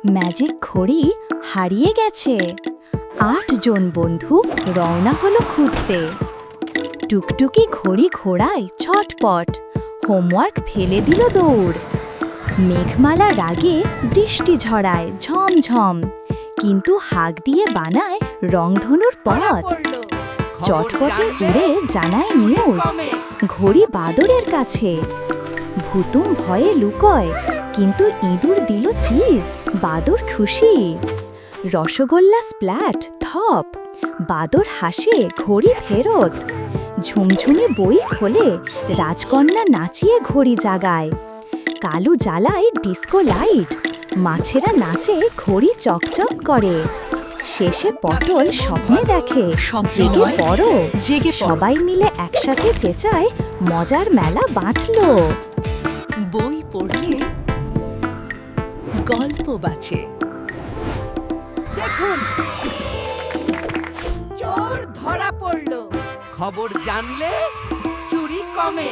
Magic ঘড়ি হারিয়ে গেছে। ৮ জন বন্ধু রওনা হলো খুঁজতে। টুকটুকি ঘড়ি ঘোড়ায় ছটপট, হোমওয়ার্ক ফেলে দিল দৌড়। মেঘমালা রাগে বৃষ্টি ঝরায় ঝমঝম, কিন্তু হাঁক দিয়ে বানায় রংধনুর পথ। চটপটে উড়ে জানায় নিউজ, ঘড়ি বাদরের কাছে। ভুতুম ভয়ে লুকোয়, কিন্তু ইঁদুর দিল চিজ, বাদর খুশি। রসগোল্লা স্প্ল্যাট থপ, বাদর হাসে ঘড়ি ফেরত। ঝুমঝুমে বই খোলে, রাজকন্যা নাচিয়ে ঘড়ি জাগায়। কালু জ্বালায় ডিস্কো লাইট, মাছেরা নাচে ঘড়ি চকচক করে। শেষে পটল স্বপ্নে দেখে, জেগে পড়ো। সবাই মিলে একসাথে চেঁচায়, মজার মেলা বাঁচলো। বই পড়লে গল্প বাঁচে। দেখুন, চোর ধরা পড়লো। খবর জানলে চুরি কমে।